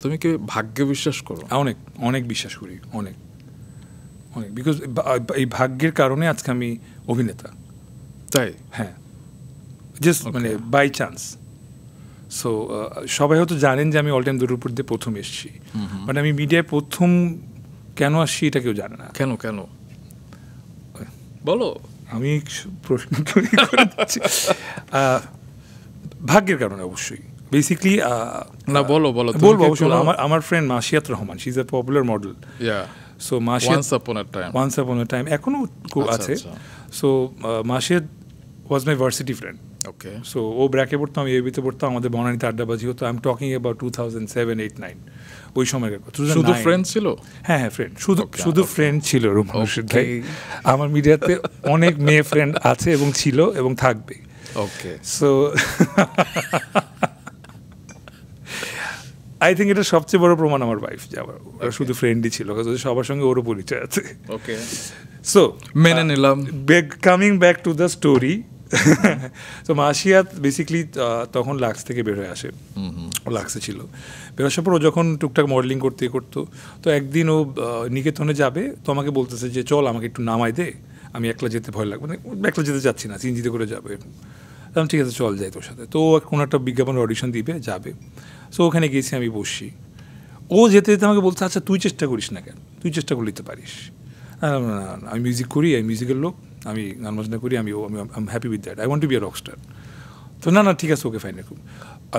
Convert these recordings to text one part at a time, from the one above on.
তুমি কি ভাগ্যে বিশ্বাস করো? অনেক অনেক বিশ্বাস করি, অনেক অনেক, বিকজ এই ভাগ্যের কারণে আজকে আমি অভিনেতা। তাই? হ্যাঁ, জাস্ট মানে বাই চান্স। সো সবাই হয়তো জানেন যে আমি অল টাইম দুটোর উপর দিয়ে প্রথম এসেছি, বাট আমি মিডিয়ায় প্রথম কেন আসছি এটা কেউ জানে না। কেন কেন বলো? আমি প্রশ্ন ভাগ্যের কারণে অবশ্যই, বেসিকলি না বলো বলো বলবো অবশ্যই। আমার friend Masiyat Rahman, she is a popular model. So Masiyat once upon a time এখনো আছে। So Masiyat was my varsity friend. Okay. So ও ব্র্যাকে পড়তাম, এবিতে পড়তাম, আমাদের বনানীতে আড্ডাবাজি হতো। আই এম টকিং অ্যাবাউট 2007, 8, 9 ওই সময়ের কথা। শুধু ফ্রেন্ড ছিল? হ্যাঁ হ্যাঁ, ফ্রেন্ড, শুধু ফ্রেন্ড ছিল রুম মুর্শিদ ভাই। আমার মিডিয়াতে অনেক মেয়ে ফ্রেন্ড আছে এবং ছিল এবং থাকবে। ওকে। সো আই থিঙ্ক এটা সবচেয়ে বড় প্রমাণ আমার ওয়াইফ যে আমার শুধু ফ্রেন্ডই ছিল, সবার সঙ্গে ওরও পরিচয় আছে। ওকে, সো মেনে নিলাম। Coming back to the story, তো মাসিয়াত বেসিক্যালি তখন লাক্স থেকে বের হয়ে আসে। ও লাক্সে ছিল, বের আসার পর ও যখন টুকটাক মডেলিং করতো, তো একদিন ও নিকেতনে যাবে, তো আমাকে বলতেছে যে চল আমাকে একটু নামাই দে, আমি একলা যেতে ভয় লাগবে, মানে একলা যেতে যাচ্ছি না, সিনজিতে করে যাবে। তখন ঠিক আছে চল যাই তোর সাথে। তো ও কোনো একটা বিজ্ঞাপনের অডিশন দিবে, যাবে। সো ওখানে গেছি, আমি বসছি। ও যেতে যেতে আমাকে বলছে আচ্ছা তুই চেষ্টা করিস না কেন, তুই চেষ্টা করলে তো পারিস। আমি মিউজিক করি, আমি মিউজিকের লোক, আমি গান বাজনা করি, আমি happy with that, I want to be a Rockstar. তো না ঠিক আছে, ওকে ফাইন। এরকম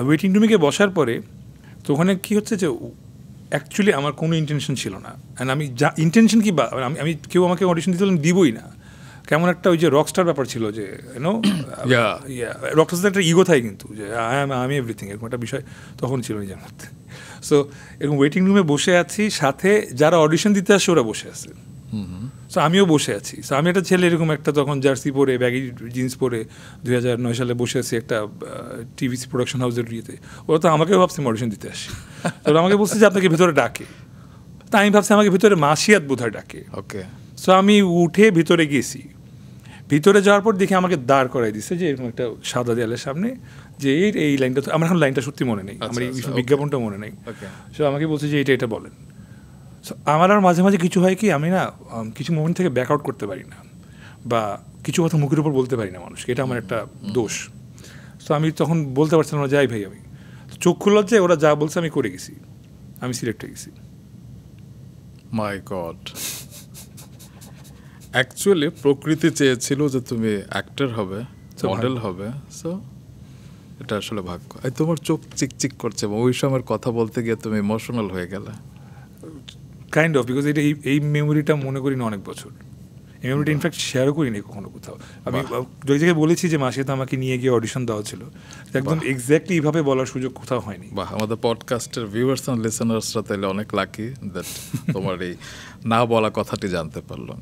ওয়েটিং রুমে গিয়ে বসার পরে তো ওখানে কী হচ্ছে যে অ্যাকচুয়ালি আমার কোনো ইন্টেনশন ছিল না। অ্যান্ড আমি যা ইন্টেনশন কি, আমি কেউ আমাকে অডিশন দিতে দিবই না, কেমন একটা ওই যে রকস্টার ব্যাপার ছিল যে রকস্টার একটা ইগো থাকে কিন্তু, যে আমি এভরিথিং, এরকম একটা বিষয় তখন ছিল নিজের মধ্যে। সো এরকম ওয়েটিং রুমে বসে আছি, সাথে যারা অডিশন দিতে আসছে ওরা বসে আছে, সো আমিও বসে আছি। সো আমি একটা ছেলে এরকম একটা তখন জার্সি পরে, ব্যাগি জিন্স পরে 2009 সালে বসে আছি একটা টিভিসি প্রোডাকশন হাউসের ইয়েতে। ওরা তো আমাকেও ভাবছে অডিশন দিতে আসি। ওরা আমাকে বলছে যে আপনাকে ভিতরে ডাকে, তা আমি ভাবছি আমাকে ভিতরে মাসিয়াত বোধহয় ডাকে। ওকে। সো আমি উঠে ভিতরে গেছি। ভিতরে যাওয়ার পর দেখি আমাকে দাঁড় করাই দিচ্ছে যে এরকম একটা সাদা দেয়ালের সামনে, যে এই লাইনটা, আমার এখন লাইনটা সত্যি মনে নেই, আমার এই বিজ্ঞাপনটা মনে নেই। সো আমাকে বলছে যে এটা বলেন। সো আমার আর মাঝে মাঝে কিছু হয় কি, আমি না কিছু মোমেন্ট থেকে ব্যাক আউট করতে পারি না, বা কিছু কথা মুখের উপর বলতে পারি না মানুষকে, এটা আমার একটা দোষ। সো আমি তখন বলতে পারছিলাম না, যাই ভাই আমি চোখ খুলল যে ওরা যা বলছে আমি করে গেছি, আমি সিলেক্ট হয়ে গেছি। মাই গড। অ্যাকচুয়ালি প্রকৃতি চেয়েছিল যে তুমি অ্যাক্টর হবে, মডেল হবে। সো এটা আসলে ভাগ্য। তোমার চোখ চিকচিক করছে, এবং ওই সময়ের কথা বলতে গিয়ে তুমি ইমোশনাল হয়ে গেলে। কাইন্ড অফ, বিকজ এটা এই মেমোরিটা মনে করি না অনেক বছর। এই মেমোরিটা ইনফ্যাক্ট শেয়ারও করিনি কখনো কোথাও। আমি ওই জায়গায় বলেছি যে মাসিতে আমাকে নিয়ে গিয়ে অডিশন দেওয়া ছিল, একদম এক্স্যাক্টলি এইভাবে বলার সুযোগ কোথাও হয়নি। বাহ, আমাদের পডকাস্টের ভিউয়ার্স অ্যান্ড লিসেনার্সরা তাহলে অনেক লাকি দ্যাট তোমার এই না বলা কথাটি জানতে পারলো।